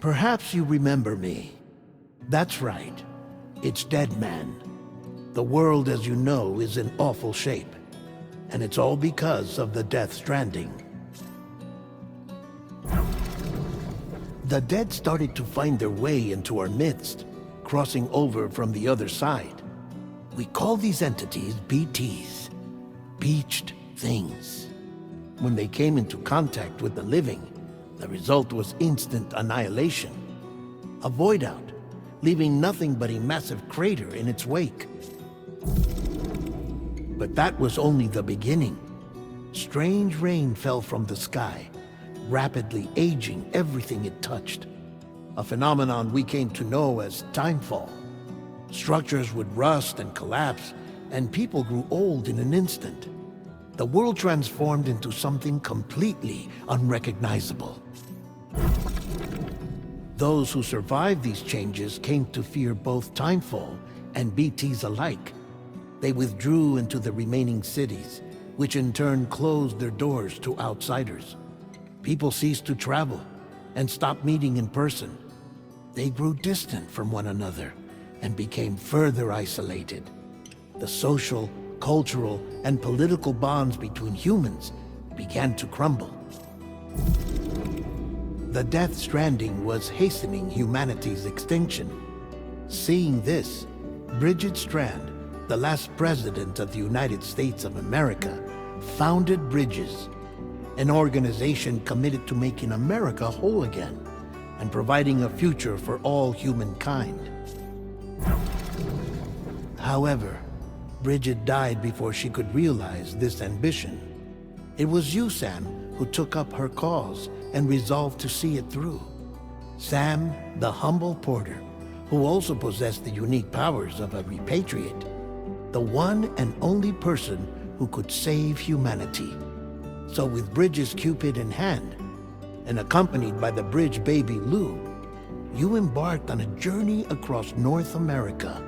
Perhaps you remember me. That's right. It's Deadman. The world, as you know, is in awful shape. And it's all because of the Death Stranding. The dead started to find their way into our midst, crossing over from the other side. We call these entities BTs, Beached Things. When they came into contact with the living, the result was instant annihilation. A void out, leaving nothing but a massive crater in its wake. But that was only the beginning. Strange rain fell from the sky, rapidly aging everything it touched. A phenomenon we came to know as timefall. Structures would rust and collapse, and people grew old in an instant. The world transformed into something completely unrecognizable. Those who survived these changes came to fear both timefall and BTs alike. They withdrew into the remaining cities, which in turn closed their doors to outsiders. People ceased to travel and stopped meeting in person. They grew distant from one another and became further isolated. The social, cultural, and political bonds between humans began to crumble. The Death Stranding was hastening humanity's extinction. Seeing this, Bridget Strand, the last president of the United States of America, founded Bridges, an organization committed to making America whole again and providing a future for all humankind. However, Bridget died before she could realize this ambition. It was you, Sam, who took up her cause and resolved to see it through. Sam, the humble porter, who also possessed the unique powers of a repatriate, the one and only person who could save humanity. So with Bridges' Cupid in hand, and accompanied by the bridge baby Lou, you embarked on a journey across North America.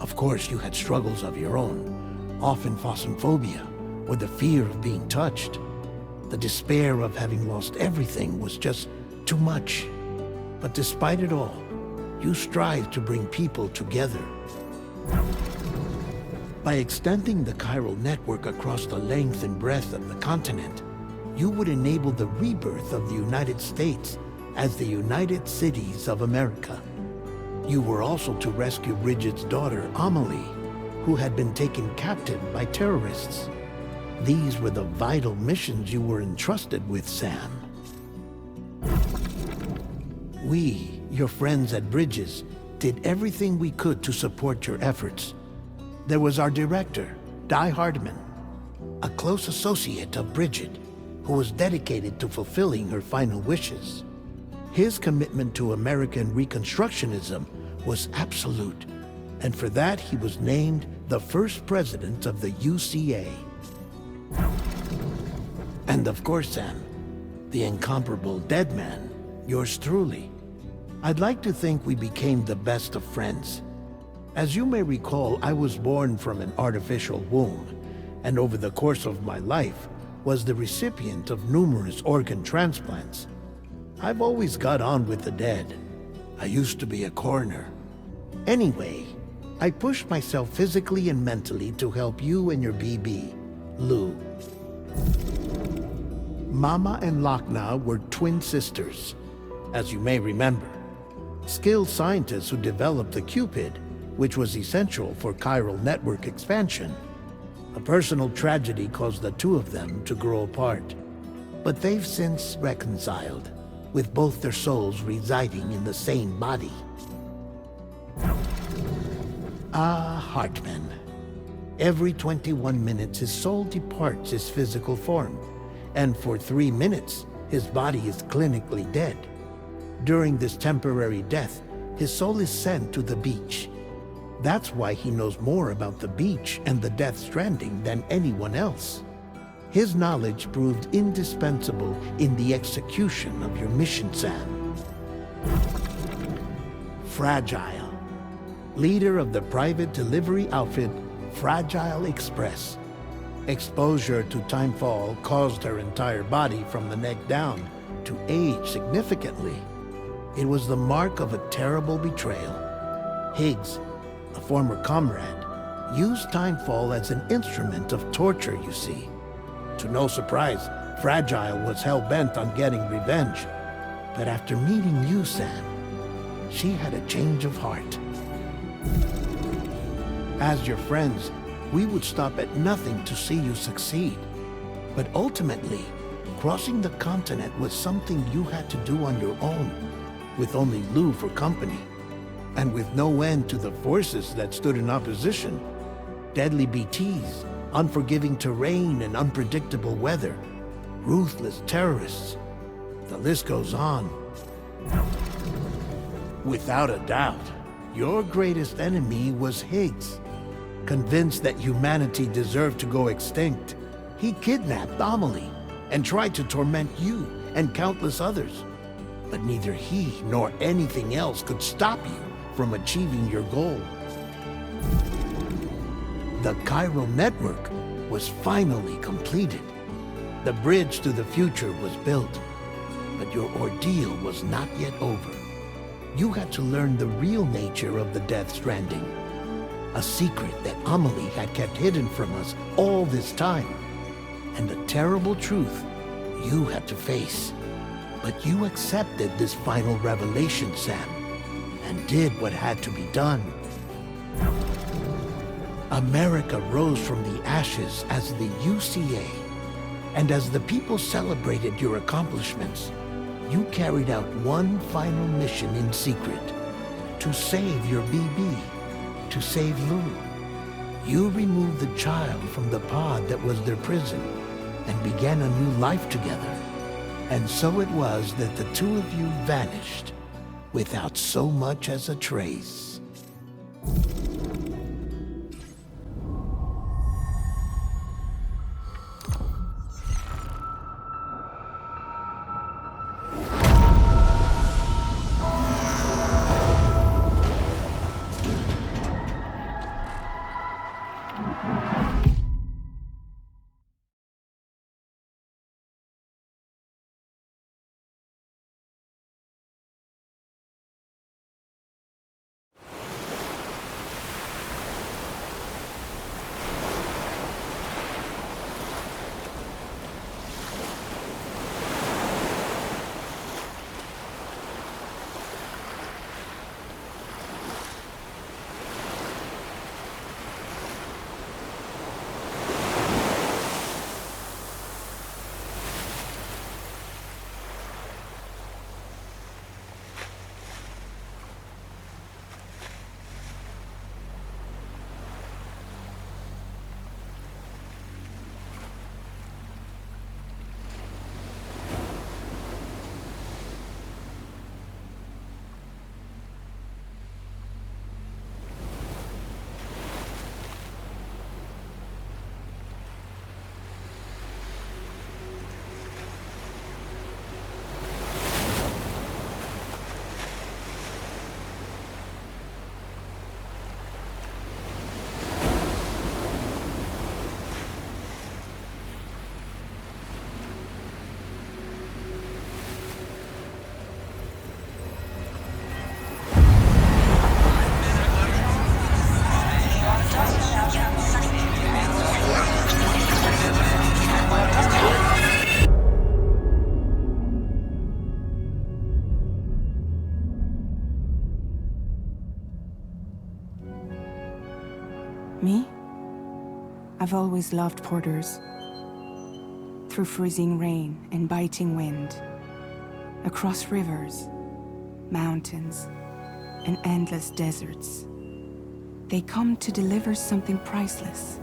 Of course, you had struggles of your own, often phasmophobia, or the fear of being touched. The despair of having lost everything was just too much. But despite it all, you strived to bring people together. By extending the chiral network across the length and breadth of the continent, you would enable the rebirth of the United States as the United Cities of America. You were also to rescue Bridget's daughter, Amelie, who had been taken captive by terrorists. These were the vital missions you were entrusted with, Sam. We, your friends at Bridges, did everything we could to support your efforts. There was our director, Di Hardman, a close associate of Bridget, who was dedicated to fulfilling her final wishes. His commitment to American Reconstructionism was absolute, and for that he was named the first president of the UCA. And of course, Sam, the incomparable Deadman, yours truly. I'd like to think we became the best of friends. As you may recall, I was born from an artificial womb, and over the course of my life was the recipient of numerous organ transplants. I've always got on with the dead. I used to be a coroner. Anyway, I pushed myself physically and mentally to help you and your BB, Lou. Mama and Lakna were twin sisters, as you may remember. Skilled scientists who developed the Cupid, which was essential for chiral network expansion. A personal tragedy caused the two of them to grow apart. But they've since reconciled, with both their souls residing in the same body. Hartman. Every 21 minutes his soul departs his physical form, and for 3 minutes his body is clinically dead. During this temporary death, his soul is sent to the beach. That's why he knows more about the beach and the Death Stranding than anyone else. His knowledge proved indispensable in the execution of your mission, Sam. Fragile. Leader of the private delivery outfit, Fragile Express. Exposure to timefall caused her entire body from the neck down to age significantly. It was the mark of a terrible betrayal. Higgs, a former comrade, used Timefall as an instrument of torture, you see. To no surprise, Fragile was hell-bent on getting revenge. But after meeting you, Sam, she had a change of heart. As your friends, we would stop at nothing to see you succeed. But ultimately, crossing the continent was something you had to do on your own, with only Lou for company, and with no end to the forces that stood in opposition. Deadly BTs, unforgiving terrain and unpredictable weather, ruthless terrorists. The list goes on. Without a doubt, your greatest enemy was Higgs. Convinced that humanity deserved to go extinct, he kidnapped Amelie and tried to torment you and countless others. But neither he nor anything else could stop you from achieving your goal. The chiral network was finally completed. The bridge to the future was built. But your ordeal was not yet over. You had to learn the real nature of the Death Stranding. A secret that Amelie had kept hidden from us all this time. And the terrible truth you had to face. But you accepted this final revelation, Sam, and did what had to be done. America rose from the ashes as the UCA, and as the people celebrated your accomplishments, you carried out one final mission in secret, to save your BB, to save Lou. You removed the child from the pod that was their prison, and began a new life together. And so it was that the two of you vanished, without so much as a trace. Me? I've always loved porters. Through freezing rain and biting wind, across rivers, mountains, and endless deserts, they come to deliver something priceless.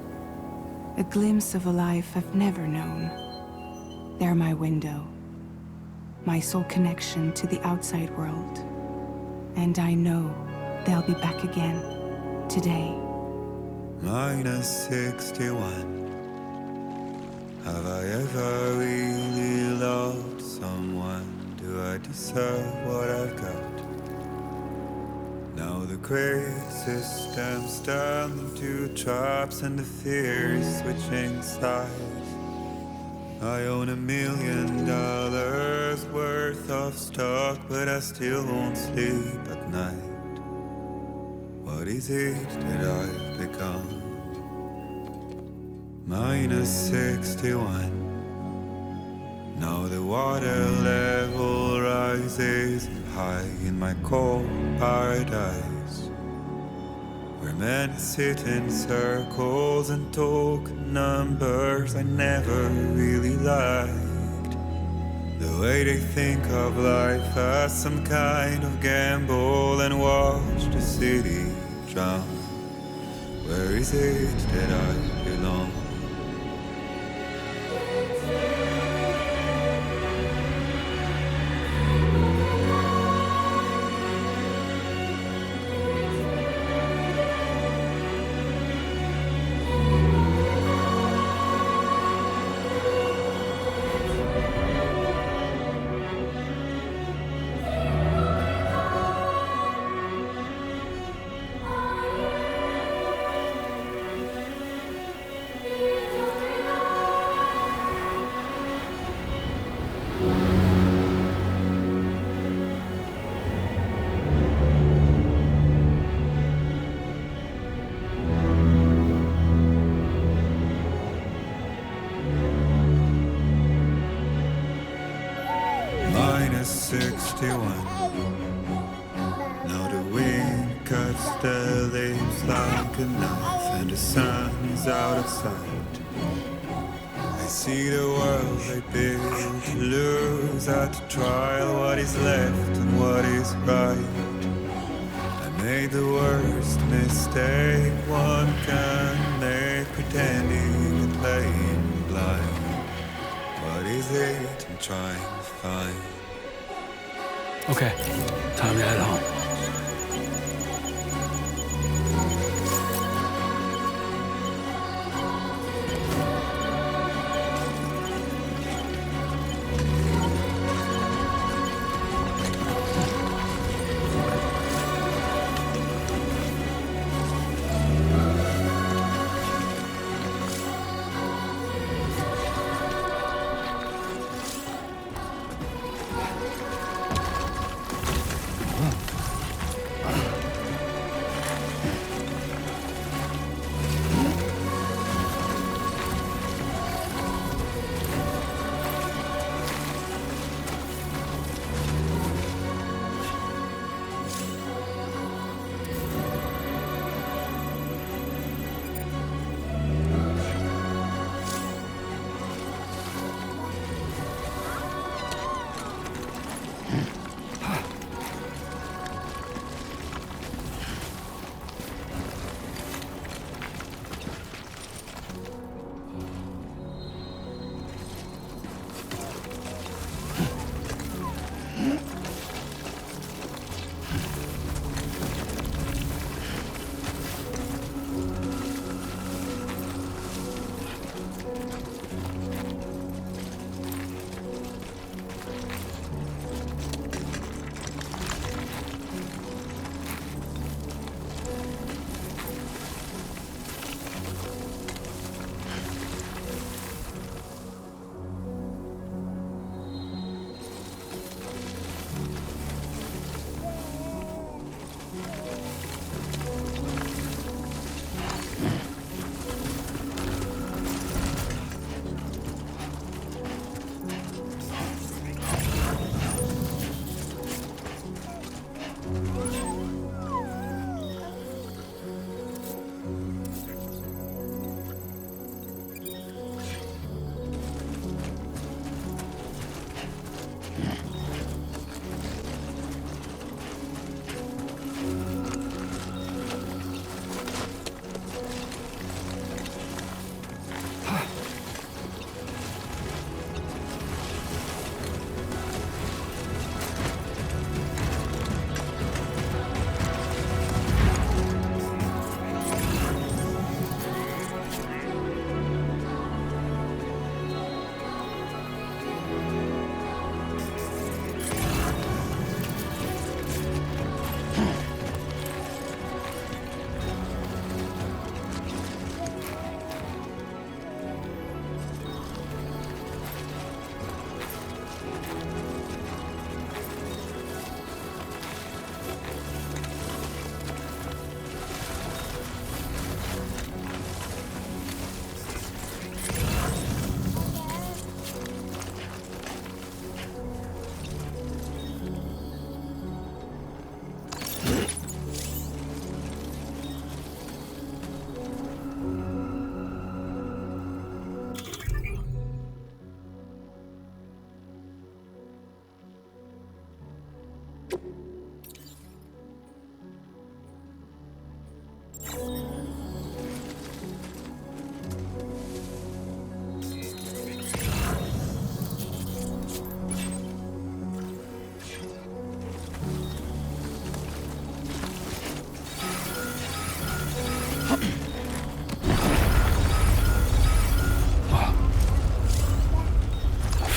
A glimpse of a life I've never known. They're my window, my sole connection to the outside world. And I know they'll be back again, today. -61. Have I ever really loved someone? Do I deserve what I've got? Now the great system's turned into traps and the fear switching sides. I own $1 million euros worth of stock, but I still won't sleep at night. What is it that I've become? -61. Now the water level rises high in my cold paradise, where men sit in circles and talk numbers I never really liked. The way they think of life as some kind of gamble and watch the city drown. Where is it that I belong? -61. Now the wind cuts the leaves like a knife, and the sun is out of sight. I see the world I built to lose at the trial, what is left and what is right. I made the worst mistake one can make, pretending and playing blind. What is it I'm trying to find? Okay, time to head home.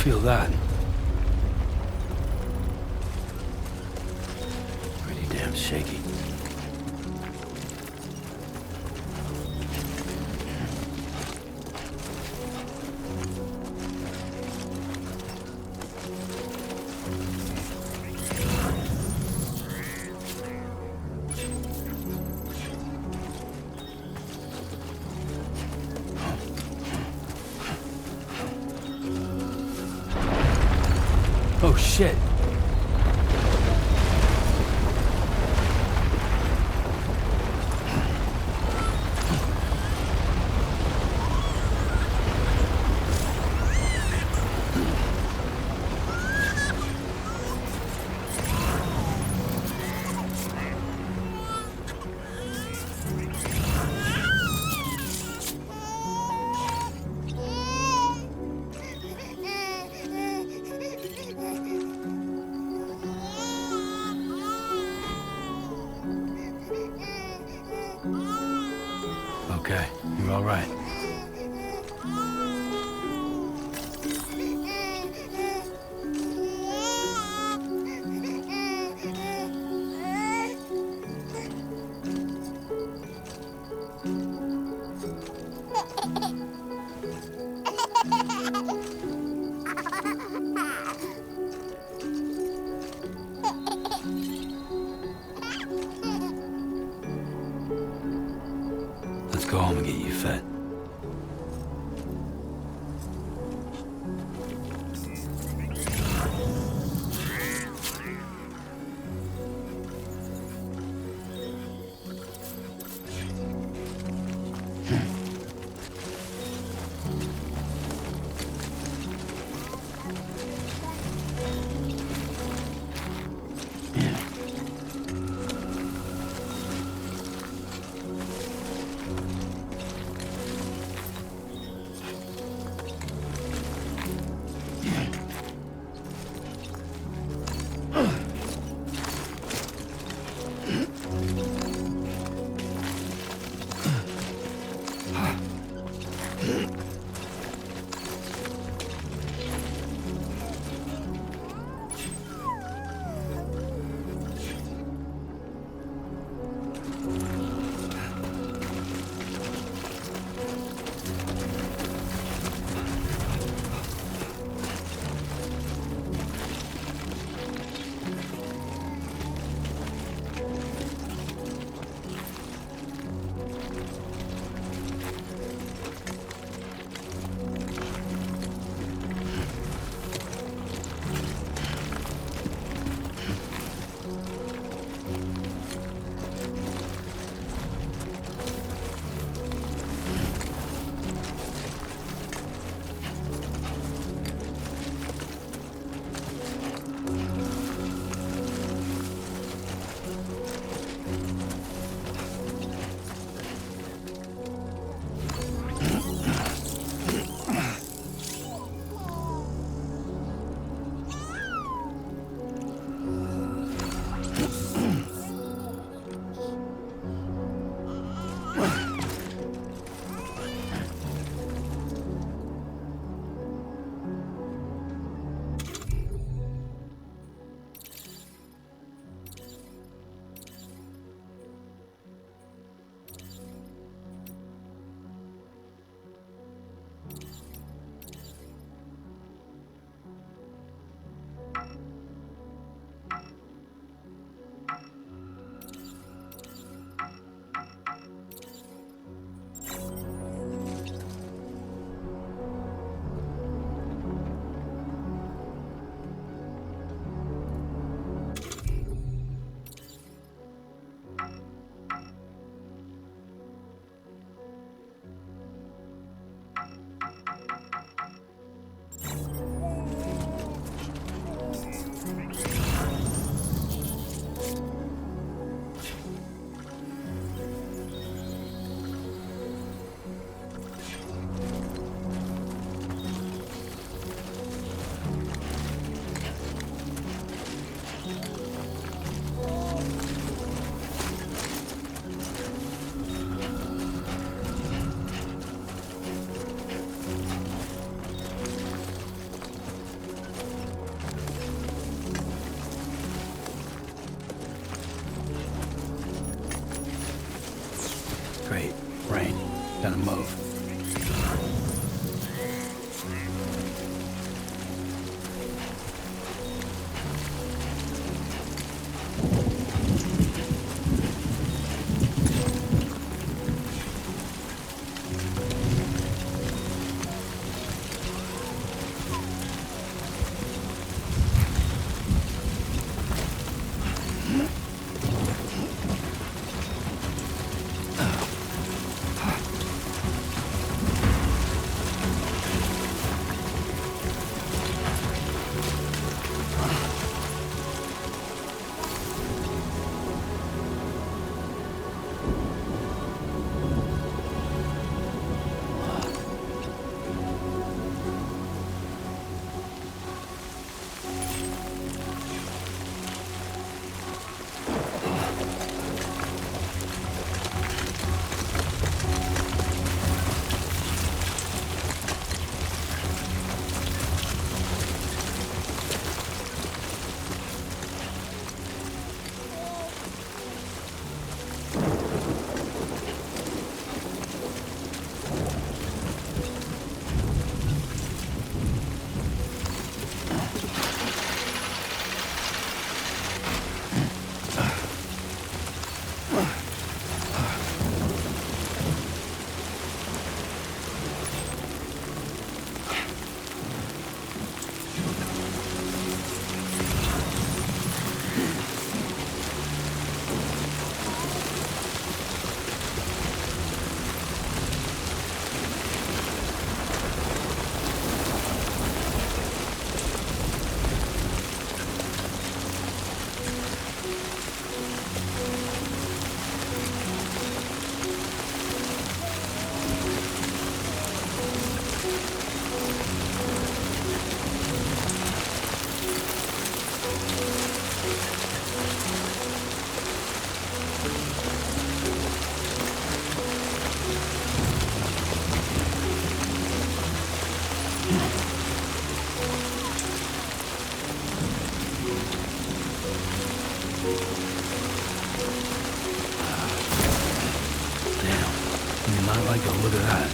Feel that. Pretty damn shaky. Oh shit. Okay, you're all right. Let's go home and get you fed. like it. Look at that.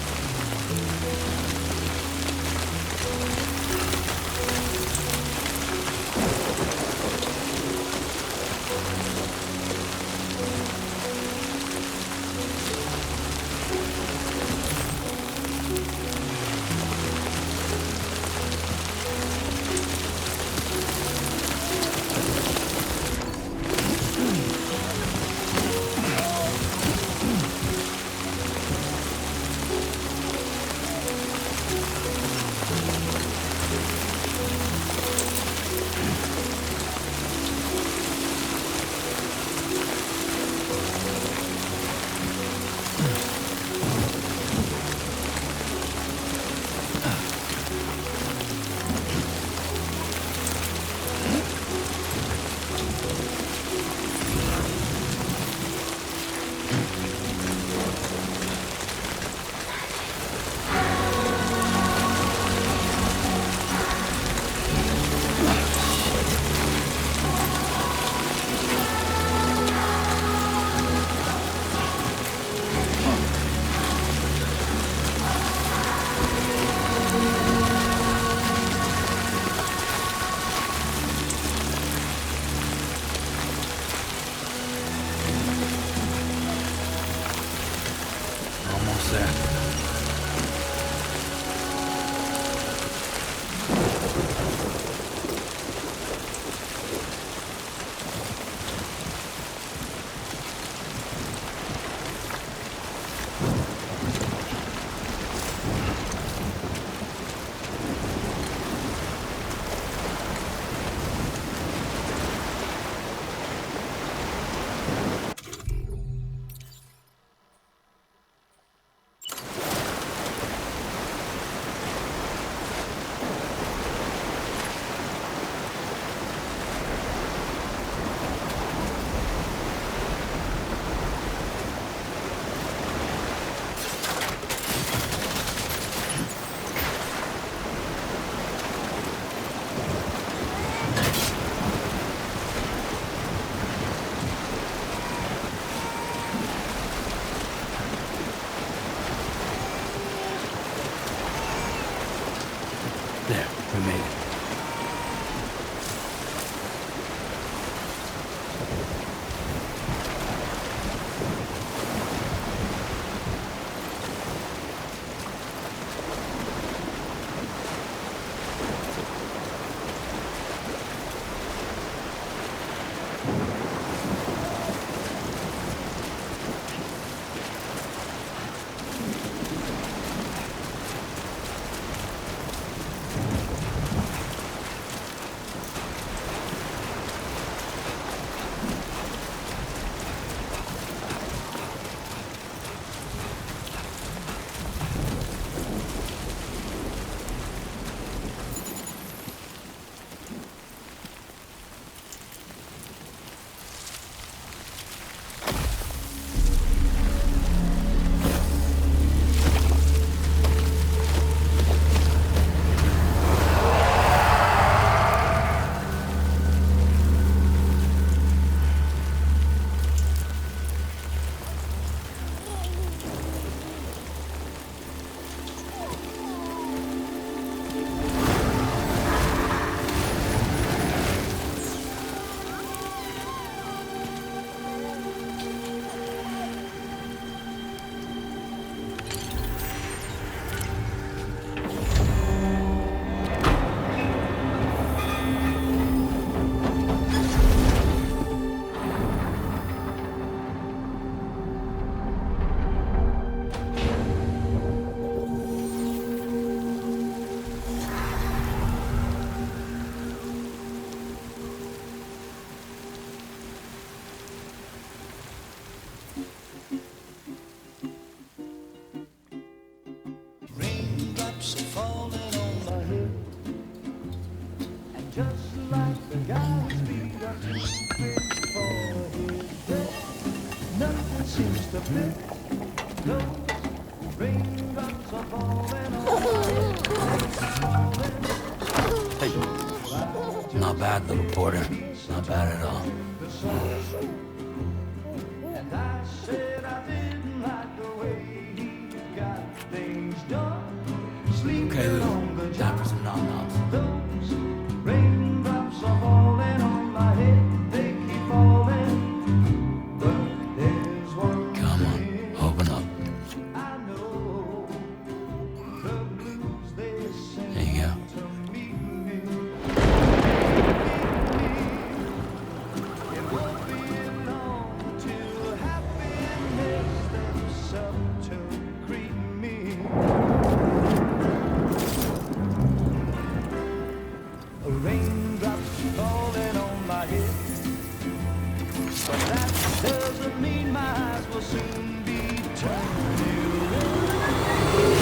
Almost there. There, we made it. Hey, not bad, little porter. Not bad at all. Dappers and nom-noms. Those raindrops are falling on my head, they keep falling. But there's one Come on, thing open up. I know, the blues they sing There you go. to me. It won't be long till happiness steps up to greet me. Raindrops falling on my head, but that doesn't mean my eyes will soon be turning red.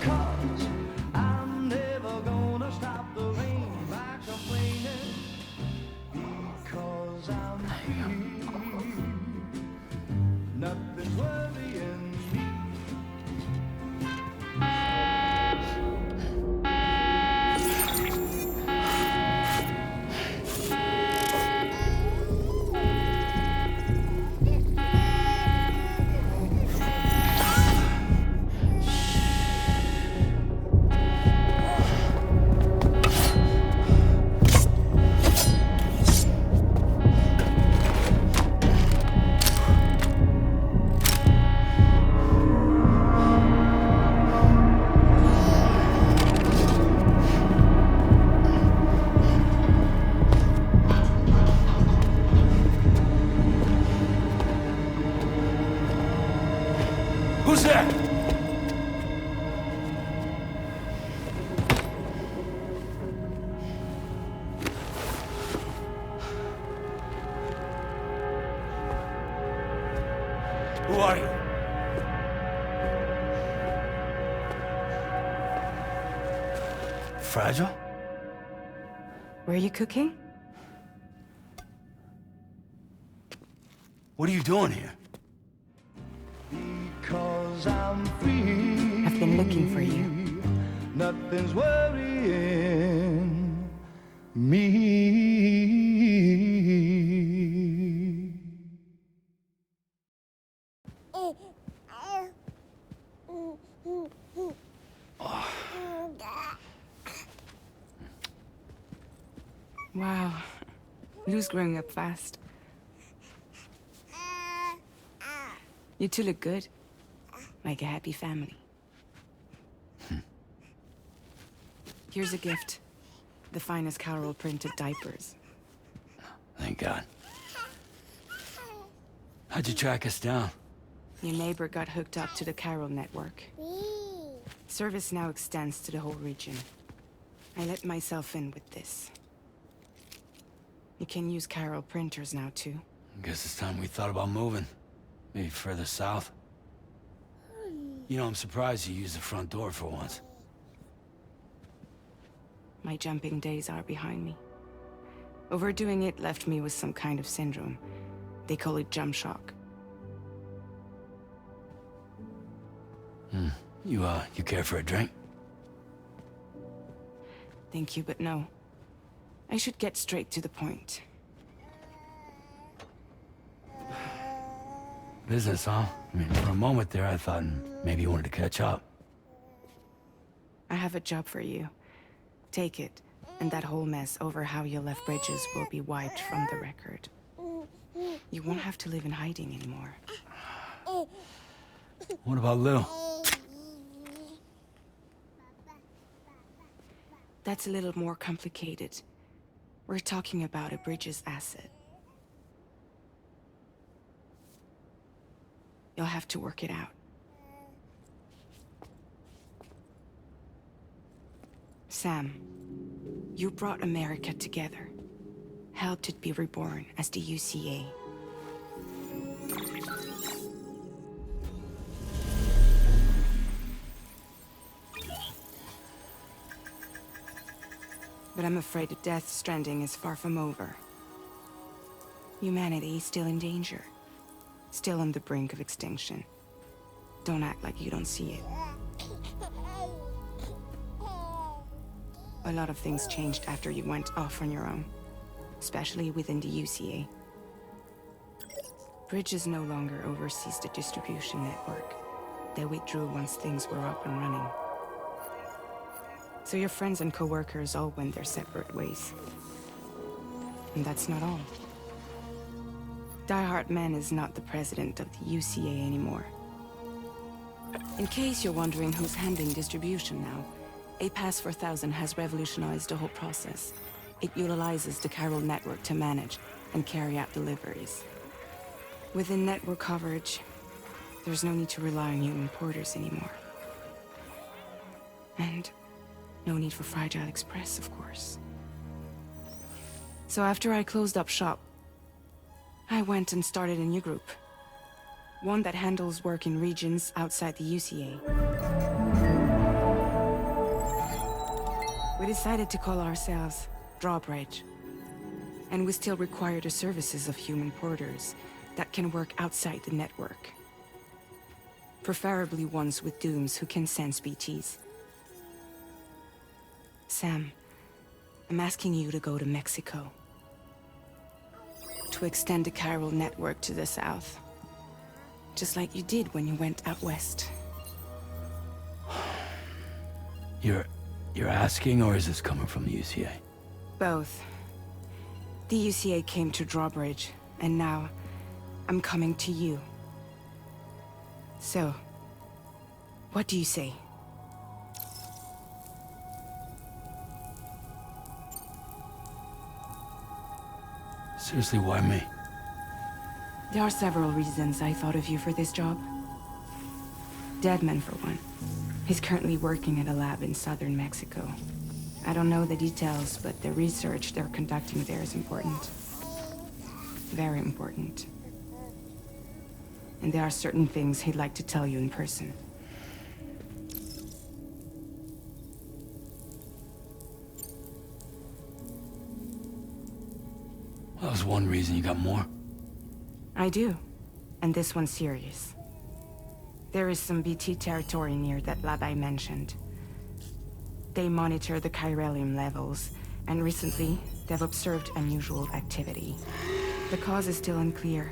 'Cause I'm never gonna stop the rain by complaining, because I'm free. Nothing's worrying me. Who's there? Who are you? Fragile? Were you cooking? What are you doing here? Because I'm free. I've been looking for you. Nothing's worrying me. Wow. Lou's growing up fast. You two look good. Like a happy family. Here's a gift. The finest Carol printed diapers. Thank God. How'd you track us down? Your neighbor got hooked up to the Carol network. Service now extends to the whole region. I let myself in with this. You can use Carol printers now, too. Guess it's time we thought about moving. Maybe further south. You know, I'm surprised you used the front door for once. My jumping days are behind me. Overdoing it left me with some kind of syndrome. They call it jump shock. You care for a drink? Thank you, but no. I should get straight to the point. Business, huh? I mean, for a moment there, I thought maybe you wanted to catch up. I have a job for you. Take it, and that whole mess over how you left Bridges will be wiped from the record. You won't have to live in hiding anymore. What about Lou? That's a little more complicated. We're talking about a Bridges asset. You'll have to work it out. Sam, you brought America together. Helped it be reborn as the UCA. But I'm afraid the death Stranding is far from over. Humanity is still in danger. Still on the brink of extinction. Don't act like you don't see it. A lot of things changed after you went off on your own. Especially within the UCA. Bridges no longer oversees the distribution network. They withdrew once things were up and running. So your friends and co-workers all went their separate ways. And that's not all. Die Hartman is not the president of the UCA anymore. In case you're wondering who's handling distribution now, A Pass 4000 has revolutionized the whole process. It utilizes the chiral network to manage and carry out deliveries. Within network coverage, there's no need to rely on human porters anymore. And no need for Fragile Express, of course. So after I closed up shop, I went and started a new group. One that handles work in regions outside the UCA. We decided to call ourselves Drawbridge. And we still require the services of human porters that can work outside the network. Preferably ones with dooms who can sense BTs. Sam, I'm asking you to go to Mexico. To extend the chiral network to the south. Just like you did when you went out west. You're asking, or is this coming from the UCA? Both. The UCA came to Drawbridge, and now I'm coming to you. So, what do you say? Seriously, why me? There are several reasons I thought of you for this job. Deadman, for one. He's currently working at a lab in southern Mexico. I don't know the details, but the research they're conducting there is important. Very important. And there are certain things he'd like to tell you in person. That was one reason. You got more? I do. And this one's serious. There is some BT territory near that lab I mentioned. They monitor the chiralium levels, and recently, they've observed unusual activity. The cause is still unclear,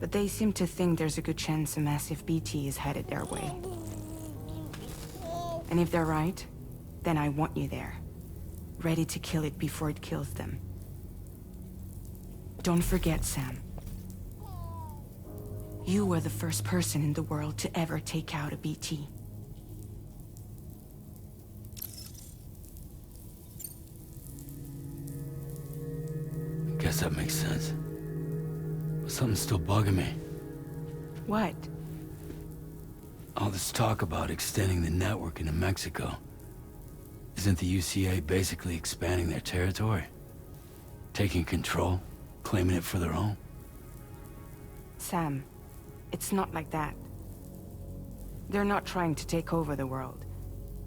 but they seem to think there's a good chance a massive BT is headed their way. And if they're right, then I want you there, ready to kill it before it kills them. Don't forget, Sam. You were the first person in the world to ever take out a BT. Guess that makes sense. But something's still bugging me. What? All this talk about extending the network into Mexico. Isn't the UCA basically expanding their territory? Taking control? Claiming it for their own? Sam, it's not like that. They're not trying to take over the world.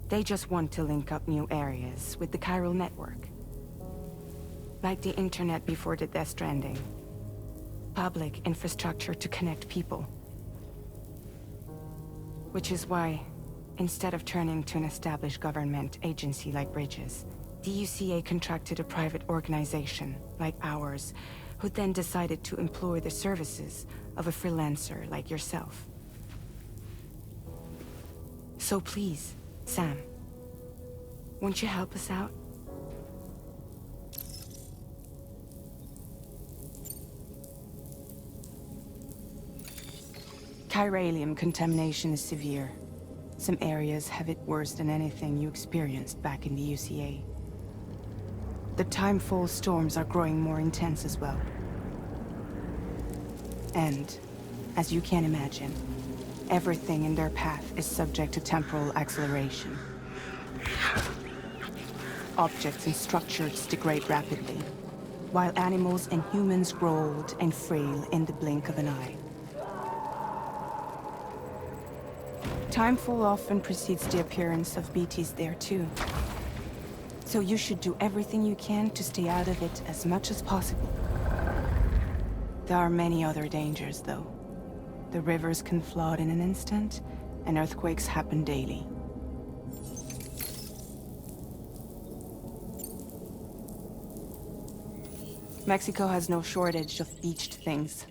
They just want to link up new areas with the chiral network. Like the internet before the Death Stranding. Public infrastructure to connect people. Which is why, instead of turning to an established government agency like Bridges, the UCA contracted a private organization, like ours, who then decided to employ the services of a freelancer like yourself. So please, Sam, won't you help us out? Chiralium contamination is severe. Some areas have it worse than anything you experienced back in the UCA. The timefall storms are growing more intense as well. And, as you can imagine, everything in their path is subject to temporal acceleration. Objects and structures degrade rapidly, while animals and humans grow old and frail in the blink of an eye. Timefall often precedes the appearance of BTs there too. So you should do everything you can to stay out of it as much as possible. There are many other dangers, though. The rivers can flood in an instant, and earthquakes happen daily. Mexico has no shortage of beached things.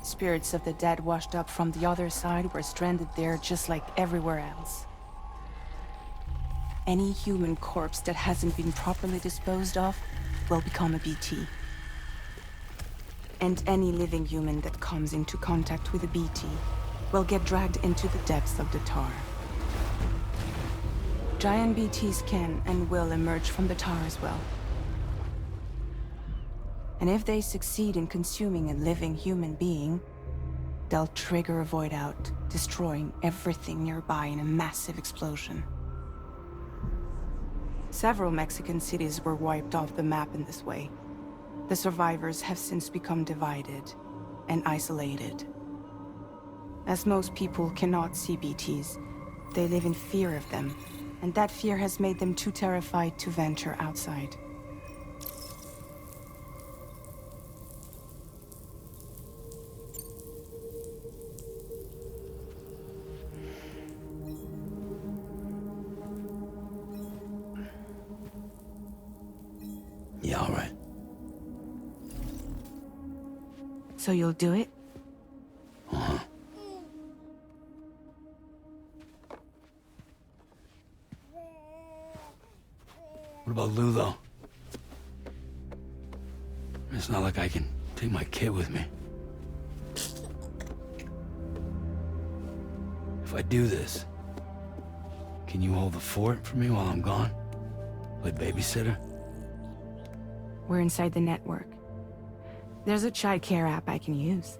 Spirits of the dead washed up from the other side were stranded there just like everywhere else. any human corpse that hasn't been properly disposed of will become a BT. And any living human that comes into contact with a BT will get dragged into the depths of the tar. Giant BTs can and will emerge from the tar as well. And if they succeed in consuming a living human being, they'll trigger a void out, destroying everything nearby in a massive explosion. Several Mexican cities were wiped off the map in this way. The survivors have since become divided and isolated. As most people cannot see BTs, they live in fear of them, and that fear has made them too terrified to venture outside. Yeah, all right. So you'll do it? Uh-huh. What about Lou, though? It's not like I can take my kid with me. If I do this, can you hold the fort for me while I'm gone? Play babysitter? We're inside the network. There's a child care app I can use.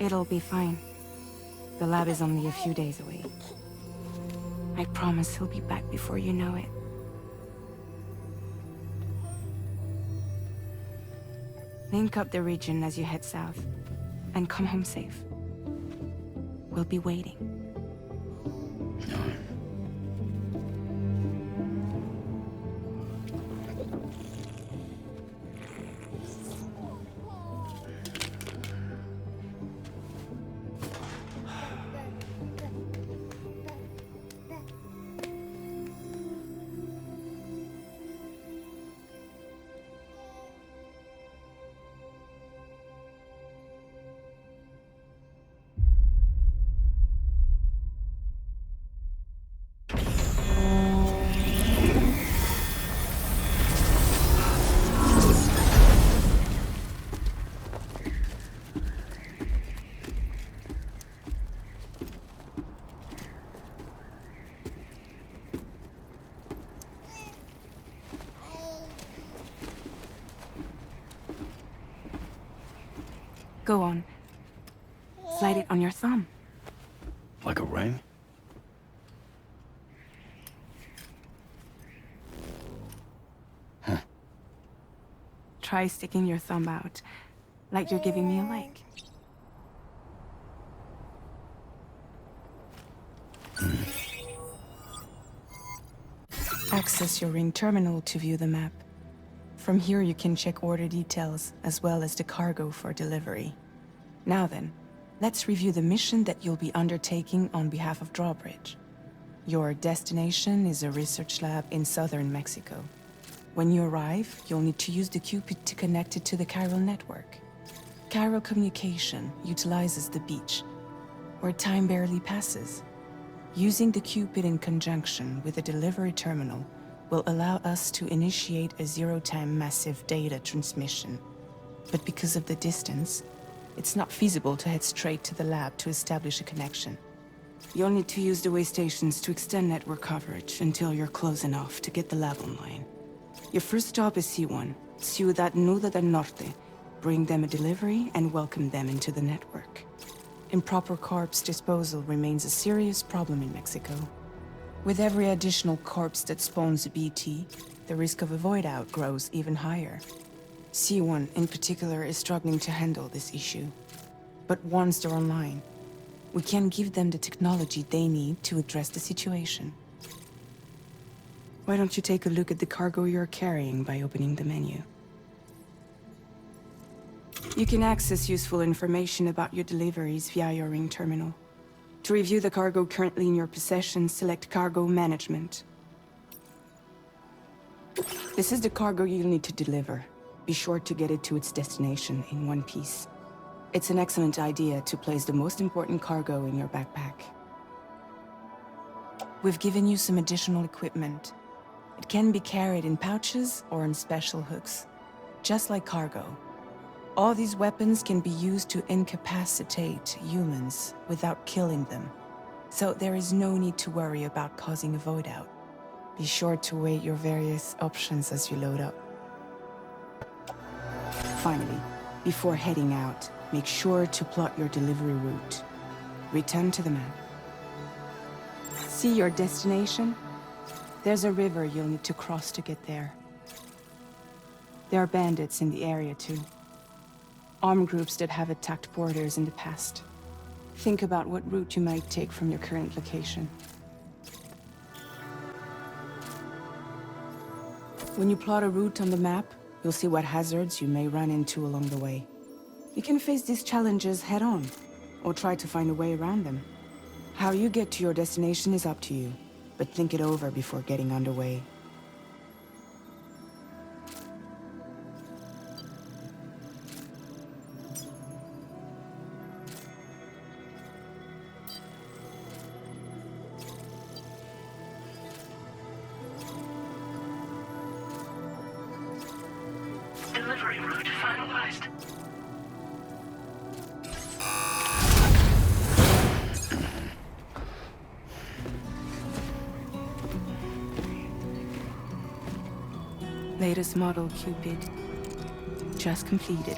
It'll be fine. The lab is only a few days away. I promise he'll be back before you know it. Link up the region as you head south, and come home safe. We'll be waiting. All right. Go on. Slide it on your thumb. Like a ring? Huh. Try sticking your thumb out, like you're giving me a like. Access your ring terminal to view the map. From here you can check order details, as well as the cargo for delivery. Now then, let's review the mission that you'll be undertaking on behalf of Drawbridge. Your destination is a research lab in southern Mexico. When you arrive, you'll need to use the Cupid to connect it to the chiral network. Chiral communication utilizes the beach, where time barely passes. Using the Cupid in conjunction with a delivery terminal will allow us to initiate a zero-time massive data transmission. But because of the distance, it's not feasible to head straight to the lab to establish a connection. You'll need to use the way stations to extend network coverage until you're close enough to get the lab online. Your first stop is C1, Ciudad Nuda del Norte. Bring them a delivery and welcome them into the network. Improper corpse disposal remains a serious problem in Mexico. With every additional corpse that spawns a BT, the risk of a void out grows even higher. C1 in particular is struggling to handle this issue. But once they're online, we can give them the technology they need to address the situation. Why don't you take a look at the cargo you're carrying by opening the menu? You can access useful information about your deliveries via your ring terminal. To review the cargo currently in your possession, select Cargo Management. This is the cargo you'll need to deliver. Be sure to get it to its destination in one piece. It's an excellent idea to place the most important cargo in your backpack. We've given you some additional equipment. It can be carried in pouches or in special hooks, just like cargo. All these weapons can be used to incapacitate humans without killing them. So there is no need to worry about causing a void out. Be sure to weigh your various options as you load up. Finally, before heading out, make sure to plot your delivery route. Return to the map. See your destination? There's a river you'll need to cross to get there. There are bandits in the area too. Armed groups that have attacked borders in the past. Think about what route you might take from your current location. When you plot a route on the map, you'll see what hazards you may run into along the way. You can face these challenges head-on, or try to find a way around them. How you get to your destination is up to you, but think it over before getting underway. Delivery route finalized. Latest model Cupid. Just completed.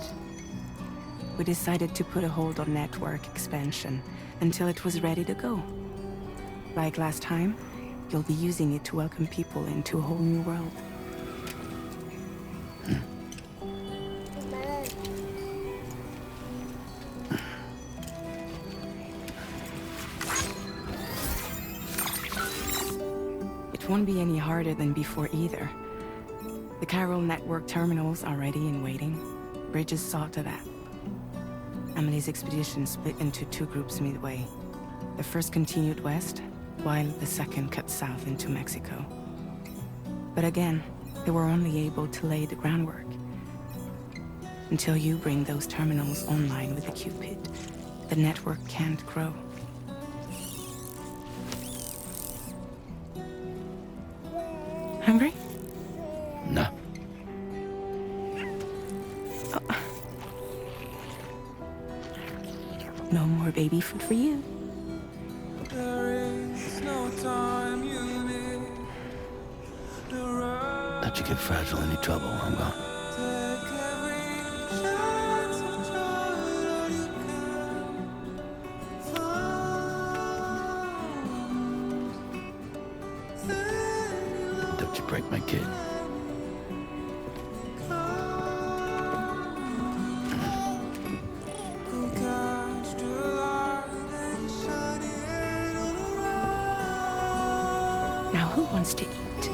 We decided to put a hold on network expansion until it was ready to go. Like last time, you'll be using it to welcome people into a whole new world. It won't be any harder than before either. The chiral network terminals are ready and waiting. Bridges saw to that. Emily's expedition split into two groups midway. The first continued west, while the second cut south into Mexico. But again, they were only able to lay the groundwork. Until you bring those terminals online with the Cupid, the network can't grow. Hungry? No. No more baby food for you. Don't you get fragile any trouble, I'm gone. Don't you break my kid. Now who wants to eat?